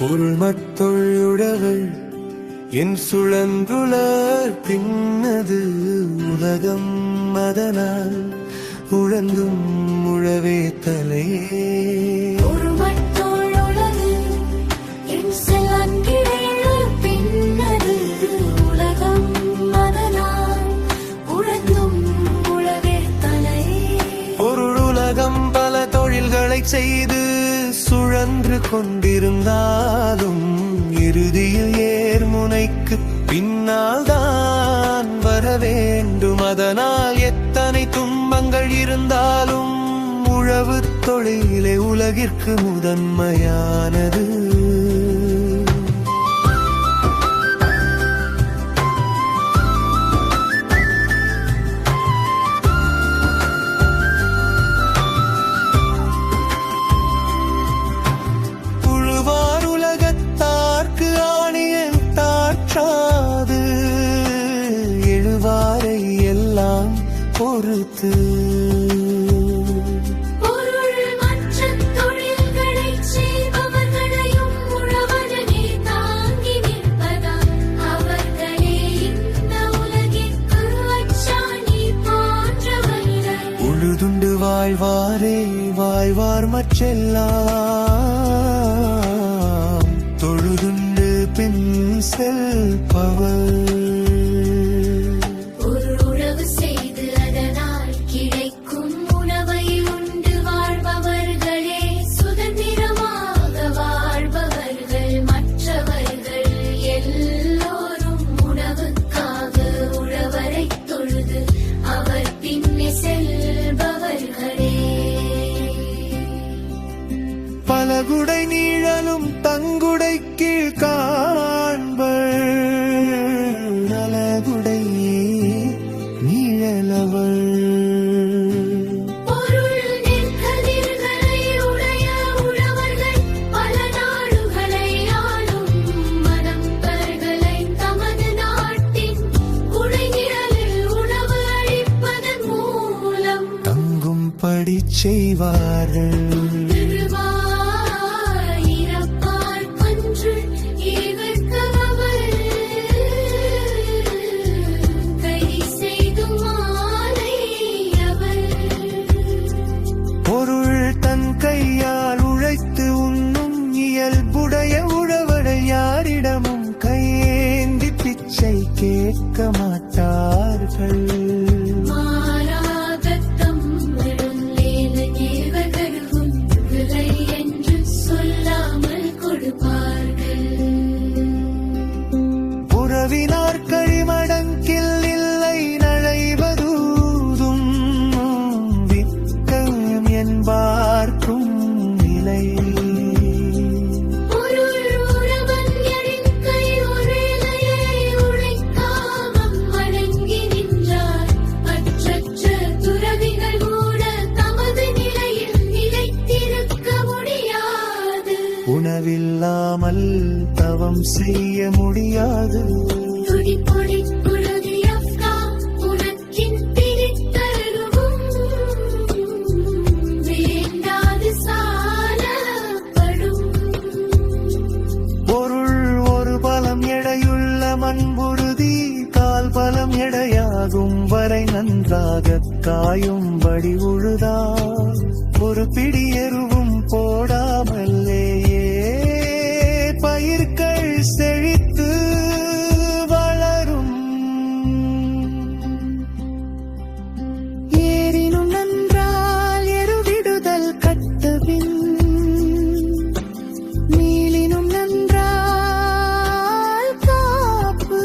உள்மத்தொழியுடவள் என் சுழந்துளர் பின்னது உலகம் அதனால் உழந்தும் உழவே தலையே செய்து சுழன்று கொண்டிருந்தாலும் இறுதியில் ஏர்முனைக்கு பின்னால் தான் வர வேண்டும். அதனால் எத்தனை துன்பங்கள் இருந்தாலும் உழவு தொழிலே உலகிற்கு முதன்மையானது. எழுவாரை எல்லாம் பொறுத்து உழுதுண்டு வாழ்வாரே வாழ்வார் மற்றெல்லாம் தொழுதுண்டு பின் செல்பவர். பலகுடை நீழலும் தங்குடை கீழ் காண்பள் நலகுடை நீழலவள். தங்கும் படி செய்வார்கள் கையால் உழைத்து உண்ணும் இயல்புடைய உழவரை யாரிடமும் கையேந்தி பிச்சை கேட்க மாட்டார்கள். உறவினார் கழிமடங்கில் இல்லை நழைவதூதும் விக்கம் என்பார்க்கும் நிலை. உணவில்லாமல் தவம் செய்ய முடியாது. பொருள் ஒரு பலம் எடையுள்ள மண்புழுதி கால் பலம் எடையாகும் வரை நன்றாக காயும்படி உழுதால் ஒரு பிடி எருவும் போடாமல்லேயே பயிர்கள் செழித்து வளரும். ஏறினும் நன்றால் எருவிடுதல் கட்டுவின் மீளினும் நன்றால் காப்பு.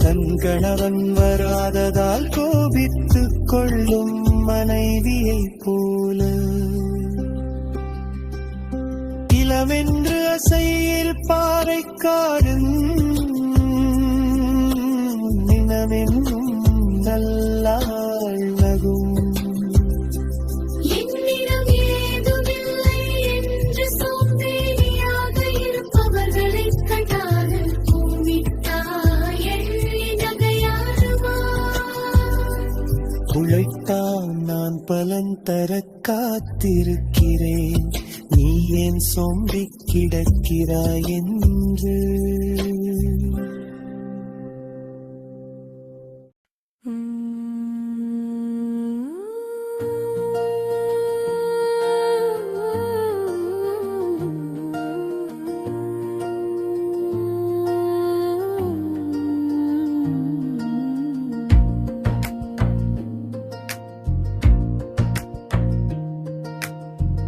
தன் கணவன் வராததால் கோபித்துக் கொள்ளும் மனைவியைப் போல இளவென்று அசையில் பாறைக்காடும் நினவென்னும் நல்லாள் நகும் என்னிடம் ஏதுமில்லை என்று சோம்பேறியாக இருப்பவர்களைக் கண்டார்கள் கூமிட்டாய் எள்ளி நகையாடுமா உழைத்தான் நான் பலன் தரக் காத்திருக்கிறேன் நீ ஏன் சோம்பிக் கிடக்கிறாய் என்று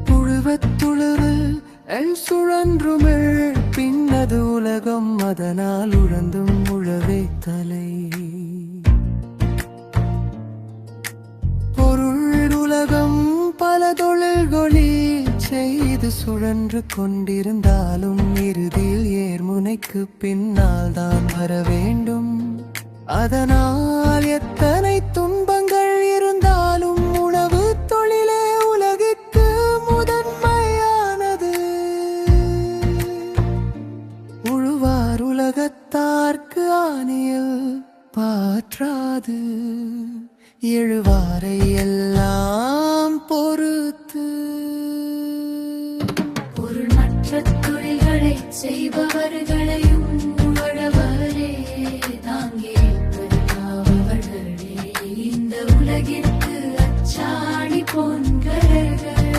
துழுவத்துழுவில் எல் சுழன்றுமிழ் பின்னது உலகம் அதனால் உழந்தும் உழவே தலை பொருள் உலகம் பல தொழில்களில் செய்து சுழன்று கொண்டிருந்தாலும் இறுதியில் ஏர்முனைக்கு பின்னால் தான் வர வேண்டும் அதனால் எத்தனை துன்பங்கள் இருந்தாலும் உணவு தொழிலே உலகிற்கு முதன்மையானது உழுவார் உலகத்தார்க்கு ஆணையில் பாற்றாது எழுவாரை எல்லாம் பொறுத்து பொருள்மற்ற தொழில்களை செய்பவர்களையும் உழவரே தாங்கியிருப்பவர்களே இந்த உலகிற்கு அச்சாணி போன்றவர்கள்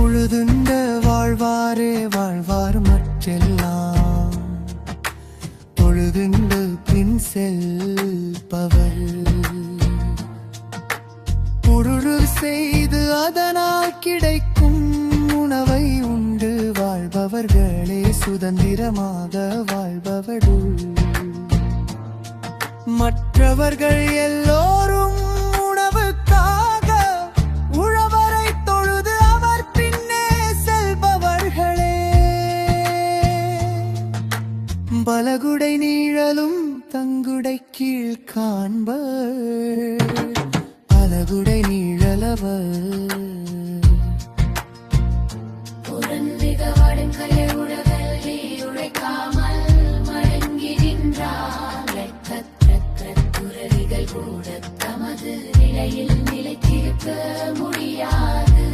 உழுதுண்ட வாழ்வாரே வாழ்வார் மற்றெல்லாம் தொழுதுண்டு பின் செல்பவர் உருள் செய்து அதனால் கிடைக்கும் உணவை உண்டு வாழ்பவர்களே சுதந்திரமாக வாழ்பவர்கள் மற்றவர்கள் எல்லோரும் உணவுக்காக உழவரை தொழுது அவர் பின்னே செல்பவர்களே பலகுடை நீழலும் தங்குடை கீழ் காண்பர் அலகுடை நீழலவர் புறந்திகவாடும் உடவெள்ளி உழைக்காமல் மயங்கி நின்றார் துறவிகள் கூட தமது நிலையில் நிலைத்திருக்க முடியாது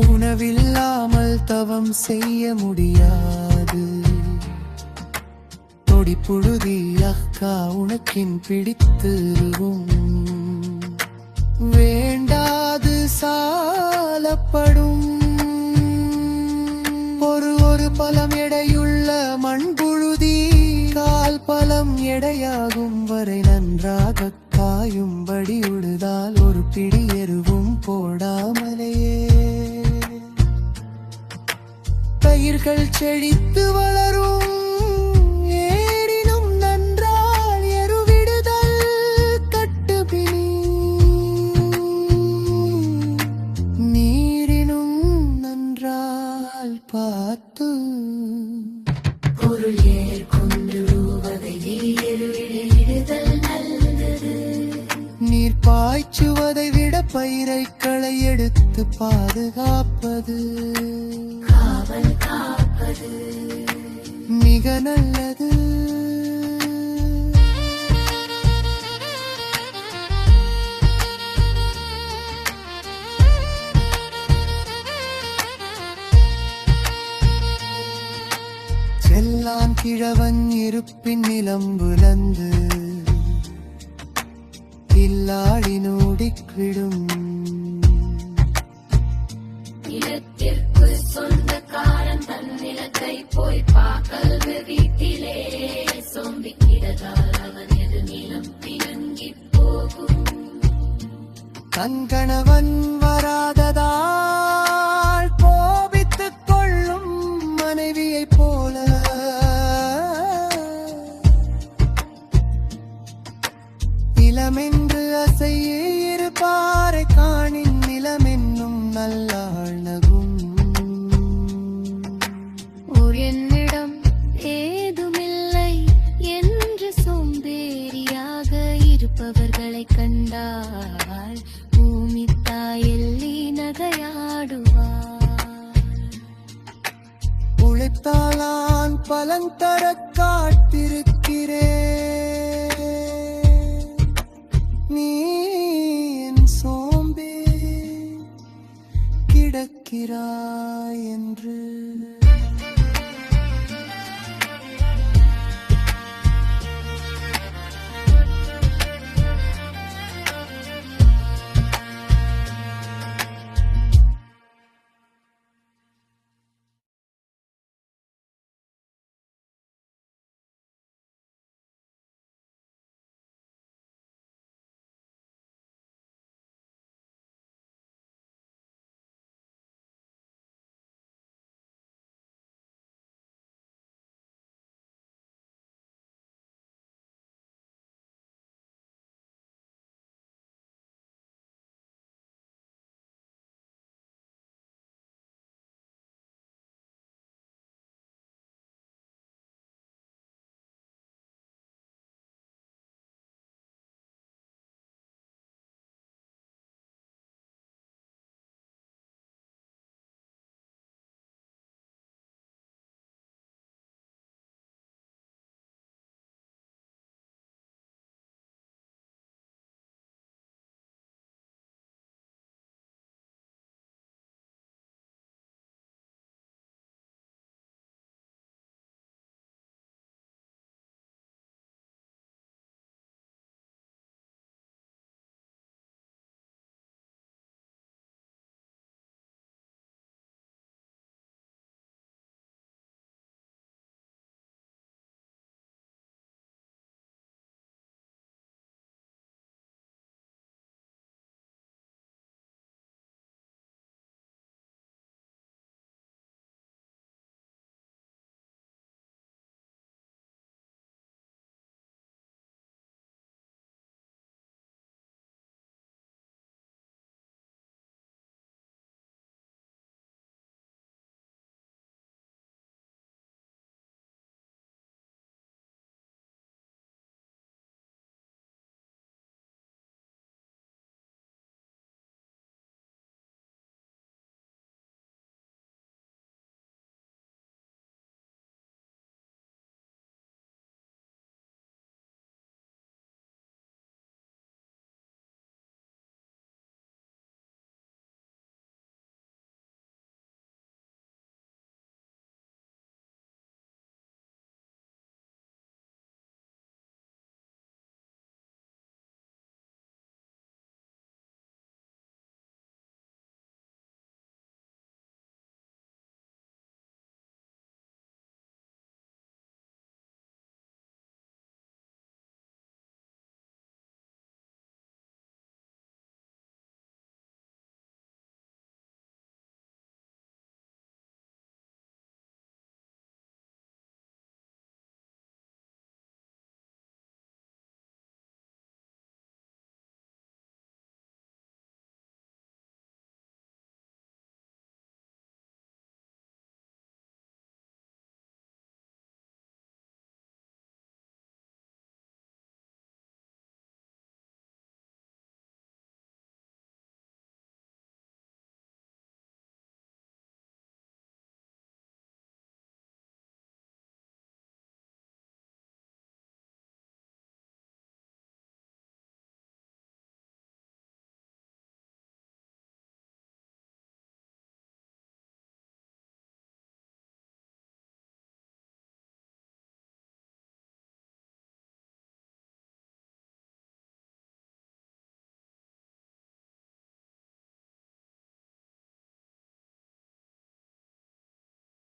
உணவில்லாமல் தவம் செய்ய முடியாது தொடி புழுதி அக்கா உனக்கின் பிடித்திருவும் வேண்டாது சாலப்படும் ஒரு பலம் எடையுள்ள மண்புழுதி கால் பலம் எடையாகும் வரை நன்றாக காயும்படி உழுதால் ஒரு பிடி எருவும் போடாமலேயே பயிர்கள் செழித்து வளரும் ஏறினும் நன்றால் எருவிடுதல் கட்டுபிடி நீரினும் நன்றால் பார்த்து பொருள் ஏற்கொண்டுவதை எருவிடுதல் நல்லது நீர் பாய்ச்சுவதை விட பயிரை களை எடுத்து பாதுகாப்பது காவல் காப்பது மிக நல்லது செல்லான் கிழவன் இருப்பின் நிலம்புலந்து இல்லாடி நூடிக்கிடும் நிலத்திற்கு சொந்தக்காரன் தன் நிலத்தை போய் பார்க்கல் வீட்டிலே சோம்பி கிடந்தால் அவன் எது நிலம் பிணங்கி போகும் கண்கணவன் வராததால் கோபித்துக் கொள்ளும் மனைவியைப் போல என்னிடம் ஏதுமில்லை என்று சோம்பேறியாக இருப்பவர்களை கண்டால் பூமி தாயெல்லி நகையாடுவார். உழைத்தாலான் பலன் தர காத்திருக்கிறேன், நீ என் சோம்பே கிடக்கிறாய் என்று.